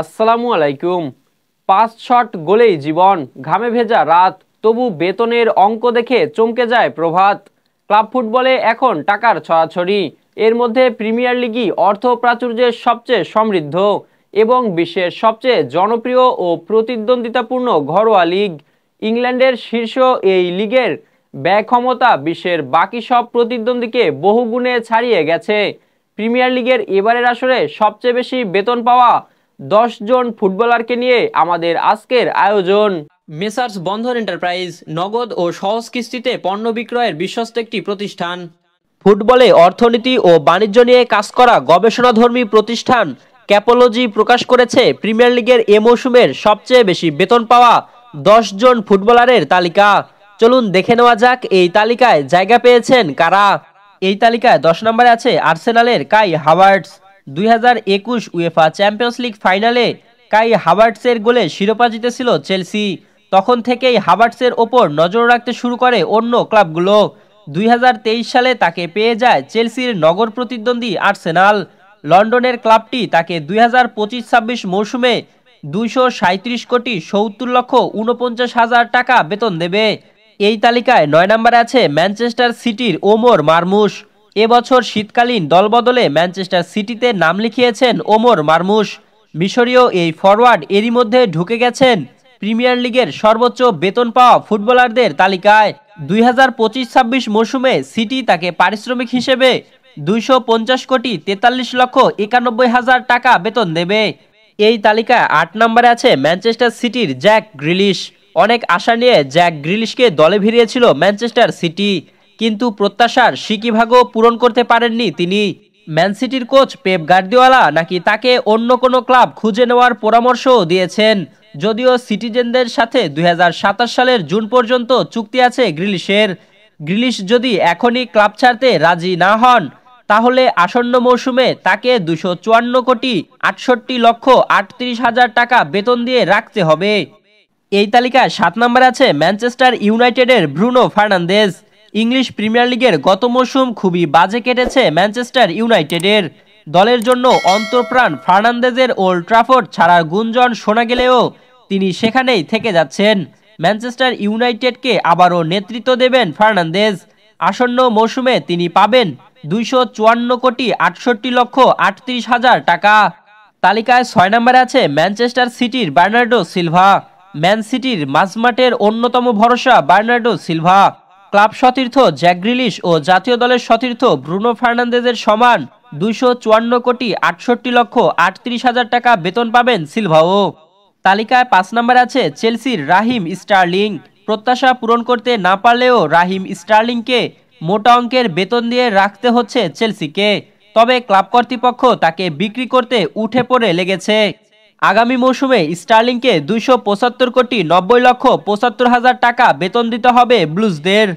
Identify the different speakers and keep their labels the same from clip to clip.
Speaker 1: আসসালামু আলাইকুম। ৫ শট গোলেই জীবন, ঘামে ভেজা রাত, তবু বেতনের অঙ্ক দেখে চমকে যায় প্রভাত। ক্লাব ফুটবলে এখন টাকার ছড়াছড়ি, এর মধ্যে প্রিমিয়ার লিগই অর্থ প্রাচুর্যের সবচেয়ে সমৃদ্ধ এবং বিশ্বের সবচেয়ে জনপ্রিয় ও প্রতিদ্বন্দ্বিতাপূর্ণ ঘরোয়া লিগ। ইংল্যান্ডের শীর্ষ এই লিগের ব্যয় ক্ষমতা বিশ্বের বাকি সব প্রতিদ্বন্দ্বীকে বহুগুণে ছাড়িয়ে গেছে। প্রিমিয়ার লিগের এবারের আসরে সবচেয়ে বেশি বেতন পাওয়া 10 জন ফুটবলারকে নিয়ে আমাদের আজকের আয়োজন। মেসার্স বন্ধন এন্টারপ্রাইজ নগদ ও সহজ কিস্তিতে পণ্য বিক্রয়ের বিশ্বস্ত একটি প্রতিষ্ঠান। ফুটবলে অর্থনীতি ও বাণিজ্য নিয়ে কাজ করা গবেষণাধর্মী প্রতিষ্ঠান ক্যাপোলজি প্রকাশ করেছে প্রিমিয়ার লিগের এ মৌসুমের সবচেয়ে বেশি বেতন পাওয়া 10 জন ফুটবলারের তালিকা। চলুন দেখে নেওয়া যাক এই তালিকায় জায়গা পেয়েছেন কারা। এই তালিকায় 10 নম্বরে আছে আর্সেনালের কাই হাভার্টস। 2021 উয়েফা চ্যাম্পিয়ন্স লিগ ফাইনালে কাই হাভার্টসের গোলে শিরোপা জিতেছিল চেলসি। তখন থেকেই হাভার্টসের ওপর নজর রাখতে শুরু করে অন্য ক্লাবগুলো। 2023 সালে তাকে পেয়ে যায় চেলসির নগর প্রতিদ্বন্দ্বী আর্সেনাল। লন্ডনের ক্লাবটি তাকে 2025-26 মৌসুমে 237 কোটি 70 লক্ষ 49 হাজার টাকা বেতন দেবে। এই তালিকায় 9 নম্বরে আছে ম্যানচেস্টার সিটির ওমর মারমুশ। এবছর শীতকালীন দলবদলে ম্যানচেস্টার সিটিতে নাম লিখিয়েছেন ওমর মারমুশ। মিশরীয় এই ফরওয়ার্ড এরই মধ্যে ঢুকে গেছেন প্রিমিয়ার লিগের সর্বোচ্চ বেতন পাওয়া ফুটবলারদের তালিকায়। 2025-26 মৌসুমে সিটি তাকে পারিশ্রমিক হিসেবে 250 কোটি 43 লক্ষ 91 হাজার টাকা বেতন দেবে। এই তালিকায় 8 নম্বরে আছে ম্যানচেস্টার সিটির জ্যাক গ্রিলিশ। অনেক আশা নিয়ে জ্যাক গ্রিলিশকে দলে ভিড়িয়েছিল ম্যানচেস্টার সিটি, কিন্তু প্রত্যাশার সিকিভাগও পূরণ করতে পারেননি তিনি। ম্যান সিটির কোচ পেপ গার্দিওলা নাকি তাকে অন্য কোনো ক্লাব খুঁজে নেওয়ার পরামর্শও দিয়েছেন। যদিও সিটিজেনদের সাথে 2027 সালের জুন পর্যন্ত চুক্তি আছে গ্রিলিশের। গ্রিলিশ যদি এখনই ক্লাব ছাড়তে রাজি না হন, তাহলে আসন্ন মৌসুমে তাকে 254 কোটি 68 লক্ষ 38 হাজার টাকা বেতন দিয়ে রাখতে হবে। এই তালিকায় 7 নম্বরে আছে ম্যানচেস্টার ইউনাইটেডের ব্রুনো ফার্নান্দেজ। ইংলিশ প্রিমিয়ার লিগের গত মৌসুম খুবই বাজে কেটেছে ম্যানচেস্টার ইউনাইটেডের। দলের জন্য অন্তঃপ্রাণ ফার্নান্দেজের ওল্ড ট্রাফোর্ড ছাড়ার গুঞ্জন শোনা গেলেও তিনি সেখানেই থেকে যাচ্ছেন। ম্যানচেস্টার ইউনাইটেডকে আবারও নেতৃত্ব দেবেন ফার্নান্দেজ। আসন্ন মৌসুমে তিনি পাবেন 254 কোটি 68 লক্ষ 38 হাজার টাকা। তালিকায় 6 নম্বরে আছে ম্যানচেস্টার সিটির বার্নার্ডো সিলভা। ম্যান সিটির মাঝমাঠের অন্যতম ভরসা বার্নার্ডো সিলভা। ক্লাব সতীর্থ জ্যাক গ্রিলিশ ও জাতীয় দলের সতীর্থ ব্রুনো ফার্নান্দেজের সমান 254 কোটি 68 লক্ষ 38 হাজার টাকা বেতন পাবেন সিলভাও। তালিকায় 5 নম্বরে আছে চেলসির রাহিম স্টার্লিং। প্রত্যাশা পূরণ করতে না পারলেও রাহিম স্টার্লিংকে মোটা অঙ্কের বেতন দিয়ে রাখতে হচ্ছে চেলসিকে। তবে ক্লাব কর্তৃপক্ষ তাকে বিক্রি করতে উঠে পড়ে লেগেছে। আগামী মৌসুমে স্টার্লিংকে 275 কোটি 90 লক্ষ 75 হাজার টাকা বেতন দিতে হবে ব্লুজদের।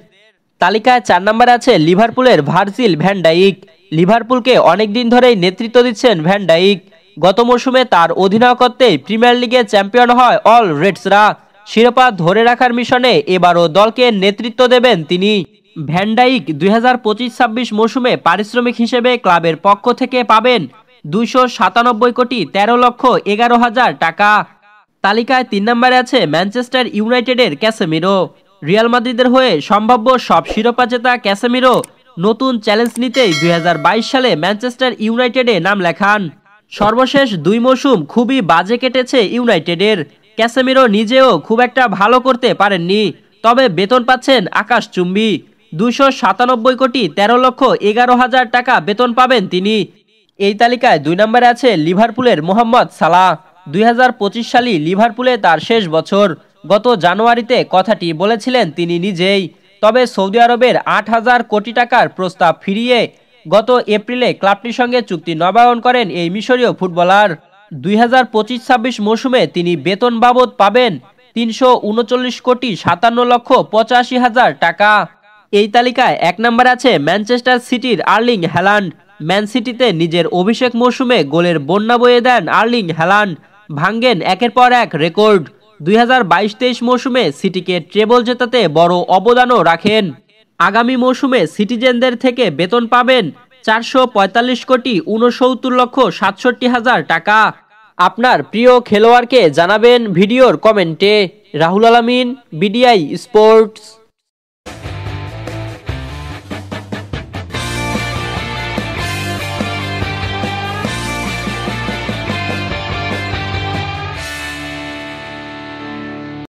Speaker 1: তালিকায় 4 নম্বরে আছে লিভারপুলের ভার্জিল ভ্যান ডাইক। লিভারপুলকে অনেকদিন ধরেই নেতৃত্ব দিচ্ছেন ভ্যান ডাইক। গত মৌসুমে তার অধিনায়কত্বে প্রিমিয়ার লিগে চ্যাম্পিয়ন হয় অল রেডসরা। শিরোপা ধরে রাখার মিশনে এবারও দলকে নেতৃত্ব দেবেন তিনি। ভ্যান ডাইক 2025-26 মৌসুমে পারিশ্রমিক হিসেবে ক্লাবের পক্ষ থেকে পাবেন 297 কোটি 13 লক্ষ 11 হাজার টাকা। তালিকায় 3 নম্বরে আছে ম্যানচেস্টার ইউনাইটেডের ক্যাসেমিরো। রিয়াল মাদ্রিদের হয়ে সম্ভাব্য সব শিরোপা জেতা ক্যাসেমিরো নতুন চ্যালেঞ্জ নিতেই 2022 সালে ম্যানচেস্টার ইউনাইটেডে নাম লেখান। সর্বশেষ 2 মৌসুম খুবই বাজে কেটেছে ইউনাইটেডের। ক্যাসেমিরো নিজেও খুব একটা ভালো করতে পারেননি, তবে বেতন পাচ্ছেন আকাশচুম্বী। 297 কোটি 13 লক্ষ 11 হাজার টাকা বেতন পাবেন তিনি। এই তালিকায় 2 নম্বরে আছে লিভারপুলের মোহাম্মদ সালাহ। 2025 সালই লিভারপুলে তার শেষ বছর। গত জানুয়ারিতে কথাটি বলেছিলেন তিনি নিজেই। তবে সৌদি আরবের 8,000 কোটি টাকার প্রস্তাব ফিরিয়ে গত এপ্রিলে ক্লাবটির সঙ্গে চুক্তি নবায়ন করেন এই মিশরীয় ফুটবলার। 2025-26 মৌসুমে তিনি বেতন বাবদ পাবেন 339 কোটি 57 লক্ষ 85 হাজার টাকা। এই তালিকায় 1 নম্বরে আছে ম্যানচেস্টার সিটির আর্লিং হ্যালান্ড। ম্যান সিটিতে নিজের অভিষেক মৌসুমে গোলের বন্যা বয়ে দেন আর্লিং হ্যালান্ড। ভাঙ্গেন একের পর এক রেকর্ড। 2022-23 মৌসুমে সিটিকে ট্রেবল জেতাতে বড় অবদানও রাখেন। আগামী মৌসুমে সিটিজেনদের থেকে বেতন পাবেন 445 কোটি 69 লক্ষ 67 হাজার টাকা। আপনার প্রিয় খেলোয়াড়কে জানাবেন ভিডিওর কমেন্টে। রাহুল আলামিন, বিডিআই স্পোর্টস।